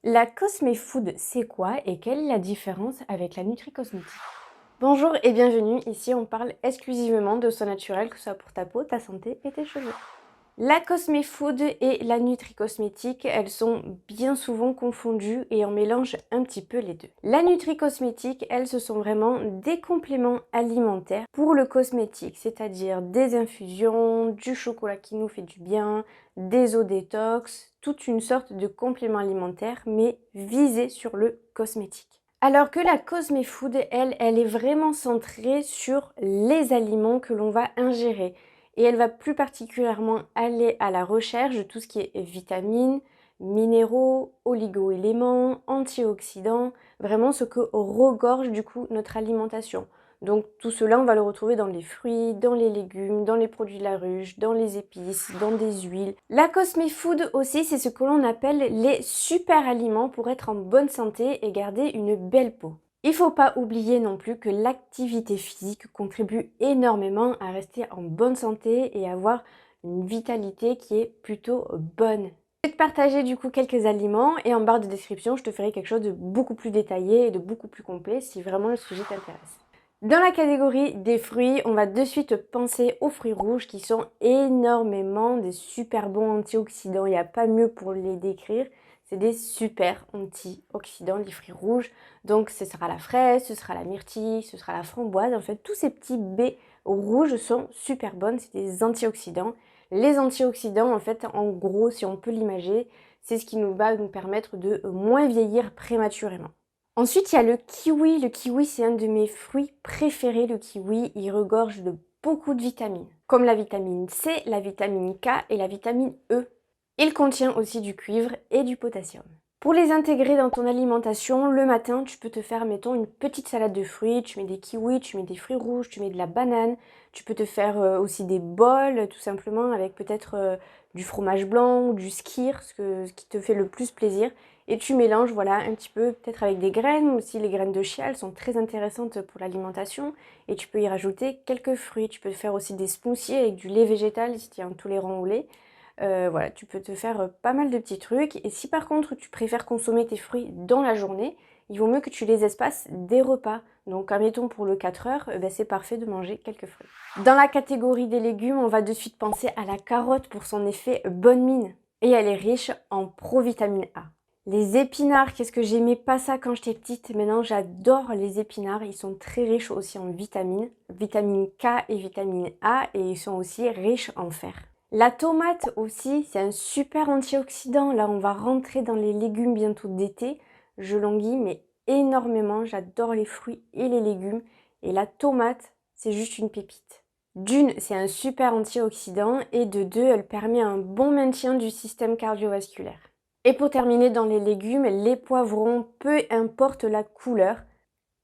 La cosméfood, c'est quoi et quelle est la différence avec la nutri-cosmétique? Bonjour et bienvenue, ici on parle exclusivement de soins naturels, que ce soit pour ta peau, ta santé et tes cheveux. La cosméfood et la nutri-cosmétique, elles sont bien souvent confondues et on mélange un petit peu les deux. La nutri-cosmétique, elles, ce sont vraiment des compléments alimentaires pour le cosmétique, c'est-à-dire des infusions, du chocolat qui nous fait du bien, des eaux détox, toute une sorte de complément alimentaire, mais visé sur le cosmétique. Alors que la cosméfood, elle, elle est vraiment centrée sur les aliments que l'on va ingérer. Et elle va plus particulièrement aller à la recherche de tout ce qui est vitamines, minéraux, oligo-éléments, antioxydants, vraiment ce que regorge du coup notre alimentation. Donc tout cela, on va le retrouver dans les fruits, dans les légumes, dans les produits de la ruche, dans les épices, dans des huiles. La cosméfood aussi, c'est ce que l'on appelle les super aliments pour être en bonne santé et garder une belle peau. Il ne faut pas oublier non plus que l'activité physique contribue énormément à rester en bonne santé et avoir une vitalité qui est plutôt bonne. Je vais te partager du coup quelques aliments et en barre de description, je te ferai quelque chose de beaucoup plus détaillé et de beaucoup plus complet si vraiment le sujet t'intéresse. Dans la catégorie des fruits, on va de suite penser aux fruits rouges qui sont énormément des super bons antioxydants. Il n'y a pas mieux pour les décrire. C'est des super antioxydants, les fruits rouges. Donc ce sera la fraise, ce sera la myrtille, ce sera la framboise. En fait, tous ces petits baies rouges sont super bonnes. C'est des antioxydants. Les antioxydants, en fait, en gros, si on peut l'imager, c'est ce qui va nous permettre de moins vieillir prématurément. Ensuite, il y a le kiwi. Le kiwi, c'est un de mes fruits préférés. Le kiwi, il regorge de beaucoup de vitamines, comme la vitamine C, la vitamine K et la vitamine E. Il contient aussi du cuivre et du potassium. Pour les intégrer dans ton alimentation, le matin, tu peux te faire, mettons, une petite salade de fruits. Tu mets des kiwis, tu mets des fruits rouges, tu mets de la banane. Tu peux te faire aussi des bols, tout simplement, avec peut-être du fromage blanc ou du skyr, ce qui te fait le plus plaisir. Et tu mélanges, voilà, un petit peu, peut-être avec des graines, aussi les graines de chia, elles sont très intéressantes pour l'alimentation. Et tu peux y rajouter quelques fruits. Tu peux faire aussi des smoothies avec du lait végétal, si tu es intolérant au lait. Voilà, tu peux te faire pas mal de petits trucs. Et si par contre tu préfères consommer tes fruits dans la journée, il vaut mieux que tu les espaces des repas. Donc admettons pour le 4 heures, c'est parfait de manger quelques fruits. Dans la catégorie des légumes, on va de suite penser à la carotte pour son effet bonne mine. Et elle est riche en provitamine A. Les épinards, qu'est-ce que j'aimais pas ça quand j'étais petite. Maintenant, j'adore les épinards. Ils sont très riches aussi en vitamines, vitamine K et vitamine A, et ils sont aussi riches en fer. La tomate aussi, c'est un super antioxydant. Là, on va rentrer dans les légumes bientôt d'été. Je languis, mais énormément. J'adore les fruits et les légumes. Et la tomate, c'est juste une pépite. D'une, c'est un super antioxydant. Et de deux, elle permet un bon maintien du système cardiovasculaire. Et pour terminer dans les légumes, les poivrons, peu importe la couleur,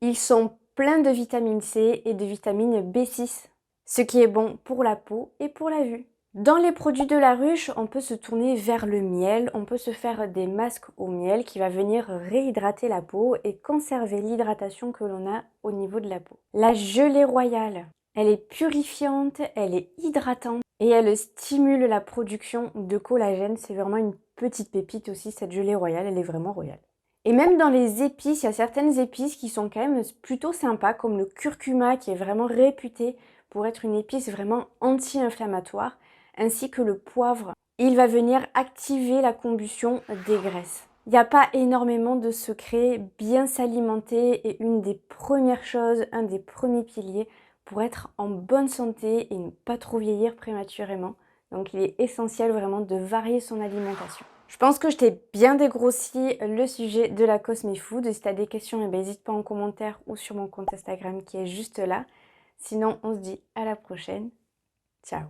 ils sont pleins de vitamine C et de vitamine B6, ce qui est bon pour la peau et pour la vue. Dans les produits de la ruche, on peut se tourner vers le miel, on peut se faire des masques au miel qui va venir réhydrater la peau et conserver l'hydratation que l'on a au niveau de la peau. La gelée royale, elle est purifiante, elle est hydratante et elle stimule la production de collagène. C'est vraiment une petite pépite aussi, cette gelée royale, elle est vraiment royale. Et même dans les épices, il y a certaines épices qui sont quand même plutôt sympas, comme le curcuma qui est vraiment réputé pour être une épice vraiment anti-inflammatoire, ainsi que le poivre. Il va venir activer la combustion des graisses. Il n'y a pas énormément de secrets, bien s'alimenter est une des premières choses, un des premiers piliers pour être en bonne santé et ne pas trop vieillir prématurément. Donc il est essentiel vraiment de varier son alimentation. Je pense que je t'ai bien dégrossi le sujet de la cosméfood. Si tu as des questions, n'hésite pas en commentaire ou sur mon compte Instagram qui est juste là. Sinon, on se dit à la prochaine. Ciao!